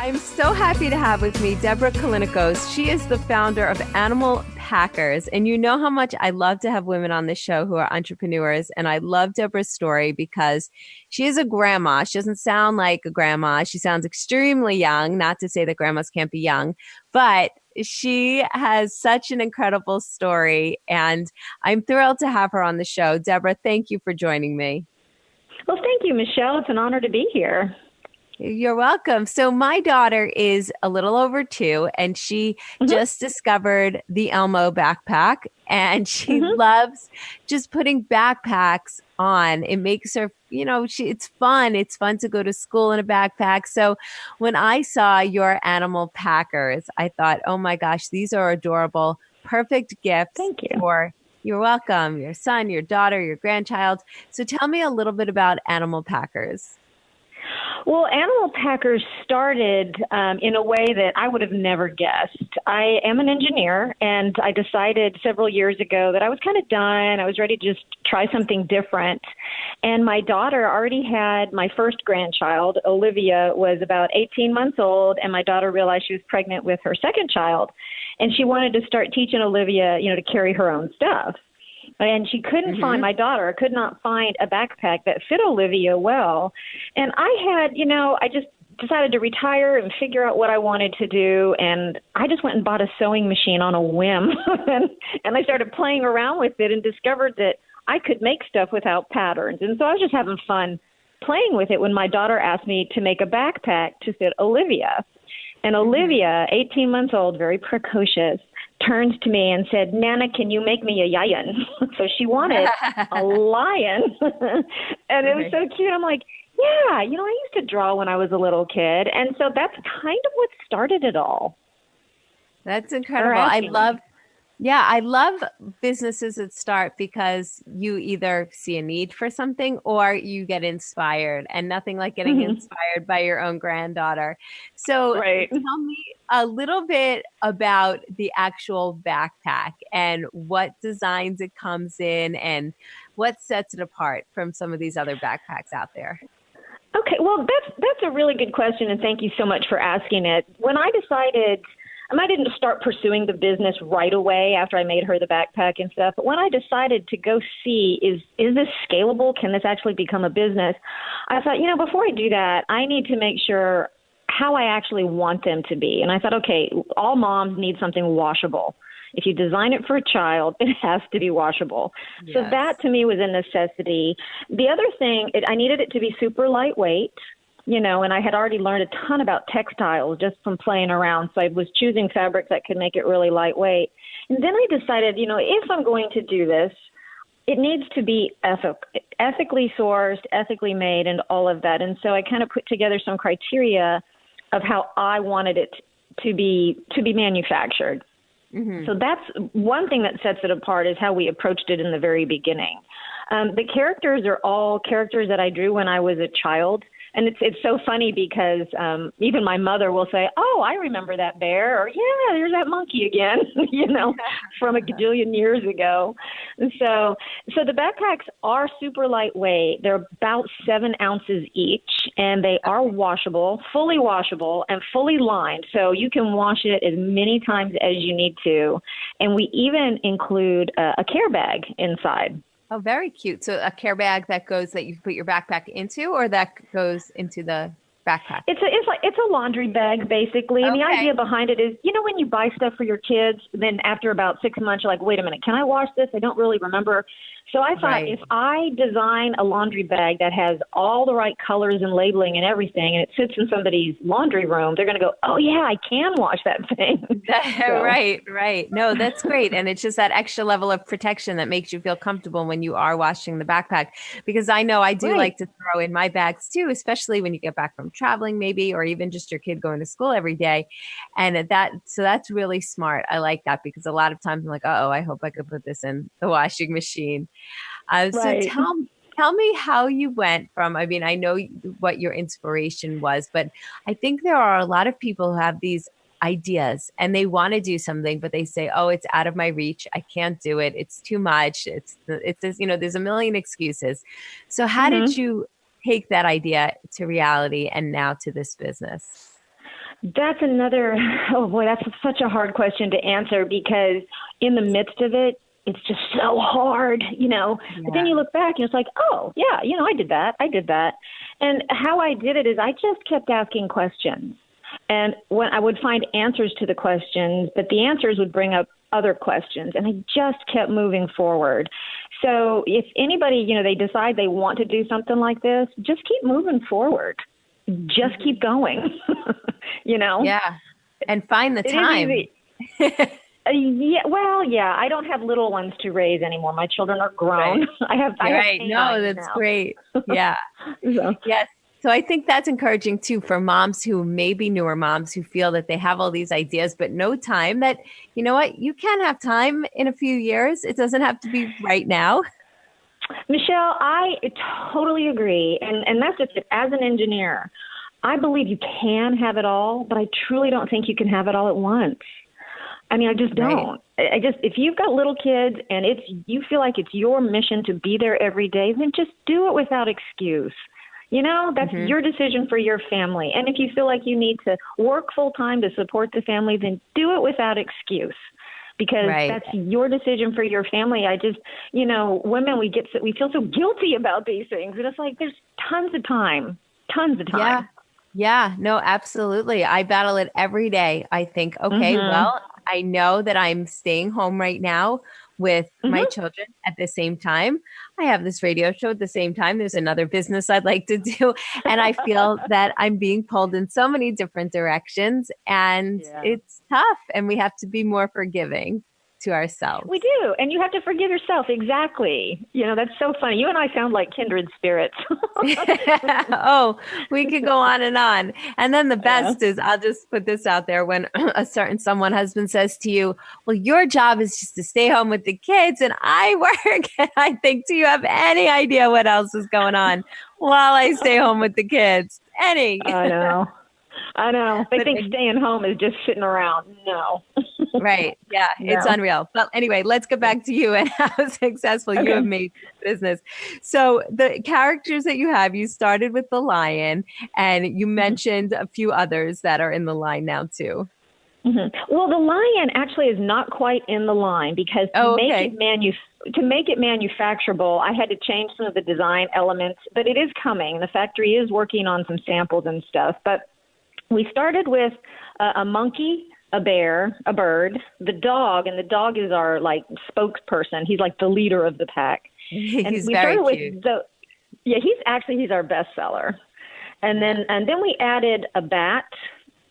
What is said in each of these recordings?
I'm so happy to have with me Deborah Kalinikos. She is the founder of Animal Packers. And you know how much I love to have women on the show who are entrepreneurs. And I love Deborah's story because she is a grandma. She doesn't sound like a grandma. She sounds extremely young. Not to say that grandmas can't be young, but she has such an incredible story. And I'm thrilled to have her on the show. Deborah, thank you for joining me. Well, thank you, Michelle. It's an honor to be here. You're welcome. So my daughter is a little over 2 and she just discovered the Elmo backpack and she loves just putting backpacks on. It makes her, it's fun. It's fun to go to school in a backpack. So when I saw your Animal Packers, I thought, oh my gosh, these are adorable, perfect gifts. Thank you. You're welcome. Your son, your daughter, your grandchild. So tell me a little bit about Animal Packers. Well, Animal Packers started in a way that I would have never guessed. I am an engineer, and I decided several years ago that I was kind of done. I was ready to just try something different. And my daughter already had my first grandchild. Olivia was about 18 months old, and my daughter realized she was pregnant with her second child. And she wanted to start teaching Olivia, to carry her own stuff. And she couldn't find, my daughter could not find a backpack that fit Olivia well. And I had, I just decided to retire and figure out what I wanted to do. And I just went and bought a sewing machine on a whim. and I started playing around with it and discovered that I could make stuff without patterns. And so I was just having fun playing with it when my daughter asked me to make a backpack to fit Olivia. And Olivia, 18 months old, very precocious, turns to me and said, Nana, can you make me a lion? So she wanted a lion. And it was so cute. I'm like, yeah, I used to draw when I was a little kid. And so that's kind of what started it all. That's incredible. I love businesses that start because you either see a need for something or you get inspired, and nothing like getting inspired by your own granddaughter. So tell me a little bit about the actual backpack and what designs it comes in and what sets it apart from some of these other backpacks out there. Okay, well, that's a really good question, and thank you so much for asking it. When I decided I didn't start pursuing the business right away after I made her the backpack and stuff. But when I decided to go see, is this scalable? Can this actually become a business? I thought, before I do that, I need to make sure how I actually want them to be. And I thought, okay, all moms need something washable. If you design it for a child, it has to be washable. Yes. So that to me was a necessity. The other thing, I needed it to be super lightweight. And I had already learned a ton about textiles just from playing around. So I was choosing fabrics that could make it really lightweight. And then I decided, if I'm going to do this, it needs to be ethically sourced, ethically made, and all of that. And so I kind of put together some criteria of how I wanted it to be manufactured. So that's one thing that sets it apart, is how we approached it in the very beginning. The characters are all characters that I drew when I was a child. And it's so funny because even my mother will say, oh, I remember that bear, or yeah, there's that monkey again, from a gajillion years ago. And so the backpacks are super lightweight. They're about 7 ounces each, and they are washable, and fully lined. So you can wash it as many times as you need to. And we even include a care bag inside. Oh, very cute. So a care bag that you put your backpack into, or that goes into the backpack? It's a laundry bag, basically. And the idea behind it is, when you buy stuff for your kids, then after about 6 months, you're like, wait a minute, can I wash this? I don't really remember. So I thought, if I design a laundry bag that has all the right colors and labeling and everything, and it sits in somebody's laundry room, they're going to go, oh, yeah, I can wash that thing. Right. No, that's great. And it's just that extra level of protection that makes you feel comfortable when you are washing the backpack. Because I know I do like to throw in my bags too, especially when you get back from traveling maybe, or even just your kid going to school every day. And so that's really smart. I like that, because a lot of times I'm like, I hope I could put this in the washing machine. So tell me how you went from, I know what your inspiration was, but I think there are a lot of people who have these ideas and they want to do something, but they say, oh, it's out of my reach. I can't do it. It's too much. It's there's a million excuses. So how did you take that idea to reality and now to this business? That's another, oh boy, that's such a hard question to answer because in the midst of it, it's just so hard, But then you look back and it's like, oh, yeah, I did that. And how I did it is I just kept asking questions. And when I would find answers to the questions, but the answers would bring up other questions. And I just kept moving forward. So if anybody, they decide they want to do something like this, just keep moving forward. Just keep going, Yeah. And find the time. Yeah. I don't have little ones to raise anymore. My children are grown. Right. I have No, that's now. great. Yeah. Yes. So I think that's encouraging too for moms who may be newer moms who feel that they have all these ideas, but no time, that, you know what, you can have time in a few years. It doesn't have to be right now. Michelle, I totally agree. And that's just it. As an engineer, I believe you can have it all, but I truly don't think you can have it all at once. I mean, I just don't. Right. If you've got little kids and you feel like it's your mission to be there every day, then just do it without excuse. That's your decision for your family. And if you feel like you need to work full time to support the family, then do it without excuse. Because that's your decision for your family. Women, we feel so guilty about these things. And it's like, there's tons of time. Yeah, no, absolutely. I battle it every day. I think, okay, well, I know that I'm staying home right now with my children at the same time. I have this radio show at the same time. There's another business I'd like to do. And I feel that I'm being pulled in so many different directions, and it's tough, and we have to be more forgiving to ourselves. We do. And you have to forgive yourself. Exactly. That's so funny. You and I sound like kindred spirits. Oh, we could go on. And then the best is, I'll just put this out there, when a certain someone husband says to you, well, your job is just to stay home with the kids and I work. And I think, do you have any idea what else is going on while I stay home with the kids? Any? I know. They think staying home is just sitting around. No. Right. Yeah. No. It's unreal. But anyway, let's get back to you and how successful you have made business. So the characters that you started with the lion, and you mentioned a few others that are in the line now too. Well, the lion actually is not quite in the line because to make it manufacturable, I had to change some of the design elements, but it is coming. The factory is working on some samples and stuff, but we started with a monkey, a bear, a bird, the dog, and the dog is our spokesperson. He's like the leader of the pack. He's very cute. He's our bestseller. And then we added a bat,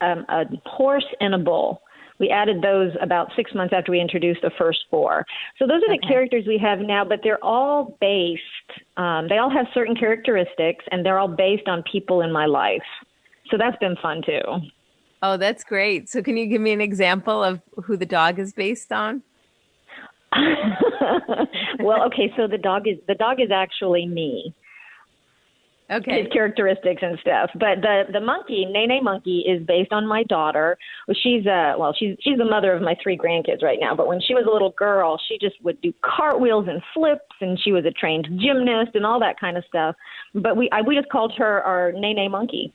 a horse, and a bull. We added those about 6 months after we introduced the first 4. So those are the characters we have now, but they're all based. They all have certain characteristics, and they're all based on people in my life. So that's been fun too. Oh, that's great. So can you give me an example of who the dog is based on? Well, okay. So the dog is actually me. Okay. His characteristics and stuff. But the monkey, Nene Monkey, is based on my daughter. She's the mother of my 3 grandkids right now. But when she was a little girl, she just would do cartwheels and flips, and she was a trained gymnast and all that kind of stuff. But we just called her our Nene Monkey.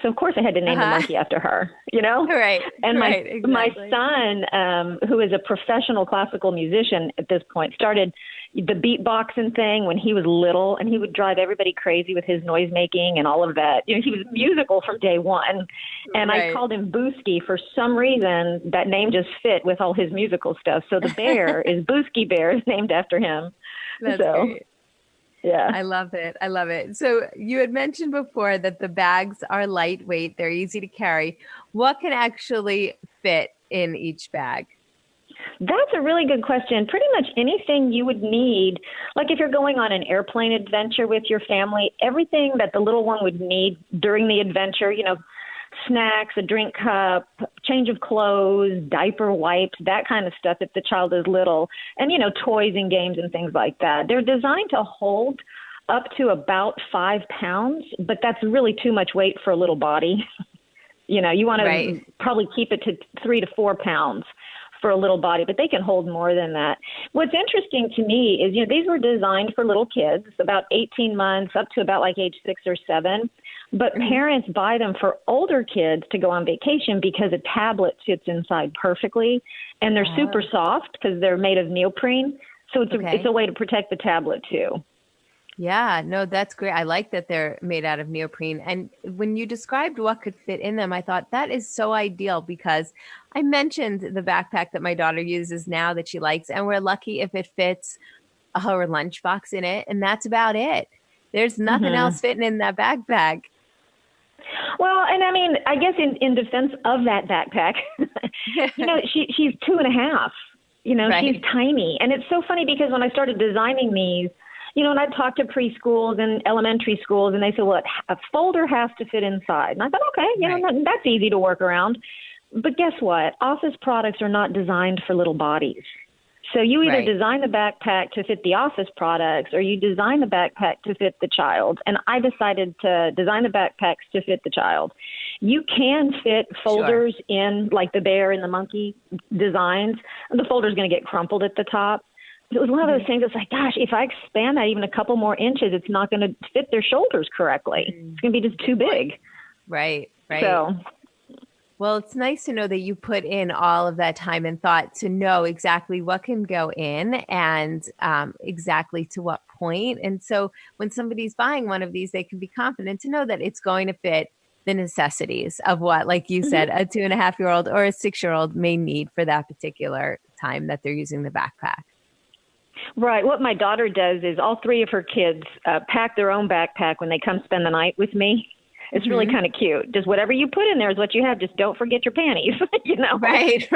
So of course I had to name the monkey after her, Right. And exactly. my son, who is a professional classical musician at this point, started the beatboxing thing when he was little, and he would drive everybody crazy with his noise making and all of that. He was musical from day one. And I called him Booski. For some reason, that name just fit with all his musical stuff. So the bear is Booski Bear, named after him. That's great. Yeah. I love it. So you had mentioned before that the bags are lightweight. They're easy to carry. What can actually fit in each bag? That's a really good question. Pretty much anything you would need, like if you're going on an airplane adventure with your family, everything that the little one would need during the adventure, snacks, a drink cup, change of clothes, diaper wipes, that kind of stuff if the child is little, and, toys and games and things like that. They're designed to hold up to about 5 pounds, but that's really too much weight for a little body. You want to probably keep it to 3 to 4 pounds for a little body, but they can hold more than that. What's interesting to me is, these were designed for little kids, about 18 months up to about age 6 or 7. But parents buy them for older kids to go on vacation because a tablet fits inside perfectly, and they're super soft because they're made of neoprene. So it's a way to protect the tablet too. Yeah, no, that's great. I like that they're made out of neoprene. And when you described what could fit in them, I thought that is so ideal because I mentioned the backpack that my daughter uses now that she likes, and we're lucky if it fits her lunchbox in it, and that's about it. There's nothing else fitting in that backpack. Well, and I mean, I guess in defense of that backpack, she's 2.5. She's tiny. And it's so funny because when I started designing these, and I'd talk to preschools and elementary schools, and they said, well, a folder has to fit inside. And I thought, okay, that's easy to work around. But guess what? Office products are not designed for little bodies. So you either design the backpack to fit the office products or you design the backpack to fit the child. And I decided to design the backpacks to fit the child. You can fit folders in like the bear and the monkey designs. The folder's going to get crumpled at the top. It was one of those things that's like, gosh, if I expand that even a couple more inches, it's not going to fit their shoulders correctly. It's going to be just too big. Right. So, well, it's nice to know that you put in all of that time and thought to know exactly what can go in and exactly to what point. And so when somebody's buying one of these, they can be confident to know that it's going to fit the necessities of what, like you said, a 2.5-year-old or a 6-year-old may need for that particular time that they're using the backpack. Right. What my daughter does is all 3 of her kids pack their own backpack when they come spend the night with me. It's really kind of cute. Just whatever you put in there is what you have. Just don't forget your panties, Right.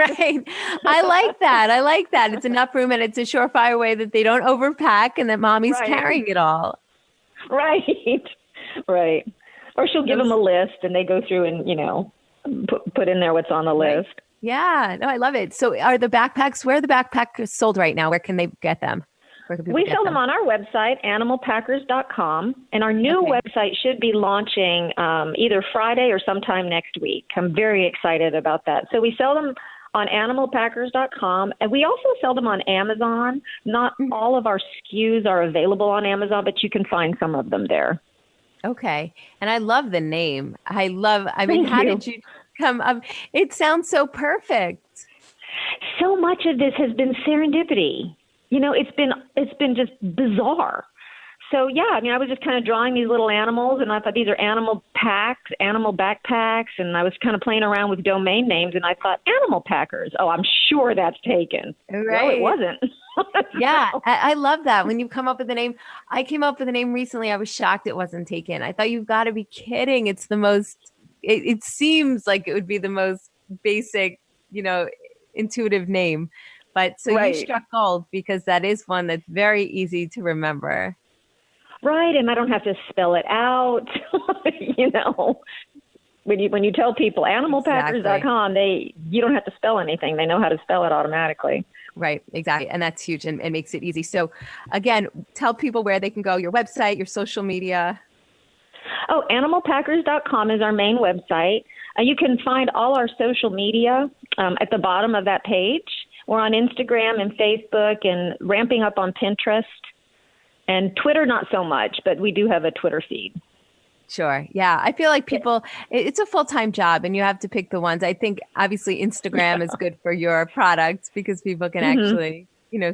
I like that. It's enough room and it's a surefire way that they don't overpack and that mommy's carrying it all. Right. Or she'll give them a list and they go through and, put in there what's on the list. Yeah. No, I love it. So where are the backpacks sold right now? Where can they get them? We sell them on our website, animalpackers.com, and our new website should be launching either Friday or sometime next week. I'm very excited about that. So we sell them on animalpackers.com, and we also sell them on Amazon. Not all of our SKUs are available on Amazon, but you can find some of them there. Okay. And I love the name. How did you come up? It sounds so perfect. So much of this has been serendipity. It's been just bizarre. So, I was just kind of drawing these little animals, and I thought these are animal packs, animal backpacks, and I was kind of playing around with domain names, and I thought Animal Packers. Oh, I'm sure that's taken. Right. Well, it wasn't. Yeah, I love that. When you come up with a name, I came up with a name recently. I was shocked it wasn't taken. I thought, you've got to be kidding. It's the most, it seems like it would be the most basic, intuitive name. But so you struck gold because that is one that's very easy to remember. Right. And I don't have to spell it out. When you tell people animalpackers.com, you don't have to spell anything. They know how to spell it automatically. Right. Exactly. And that's huge and makes it easy. So again, tell people where they can go, your website, your social media. Oh, animalpackers.com is our main website. You can find all our social media at the bottom of that page. We're on Instagram and Facebook and ramping up on Pinterest and Twitter, not so much, but we do have a Twitter feed. Sure. Yeah. I feel like it's a full-time job and you have to pick the ones. I think obviously Instagram is good for your product because people can actually,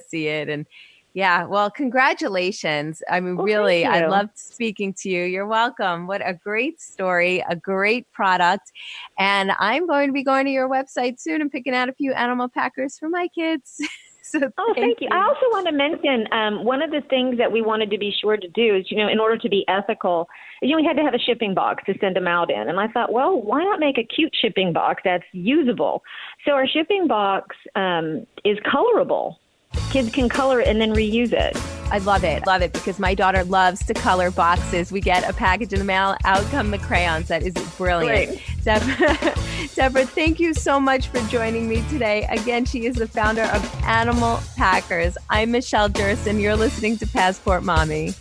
see it. And yeah, well, congratulations. I mean, really, I loved speaking to you. You're welcome. What a great story, a great product. And I'm going to be going to your website soon and picking out a few animal packers for my kids. So thank you. I also want to mention one of the things that we wanted to be sure to do is, in order to be ethical, we had to have a shipping box to send them out in. And I thought, well, why not make a cute shipping box that's usable? So our shipping box is colorable. Kids can color it and then reuse it. I love it. Love it because my daughter loves to color boxes. We get a package in the mail. Out come the crayons. That is brilliant. Deborah, thank you so much for joining me today. Again, she is the founder of Animal Packers. I'm Michelle Durson. You're listening to Passport Mommy.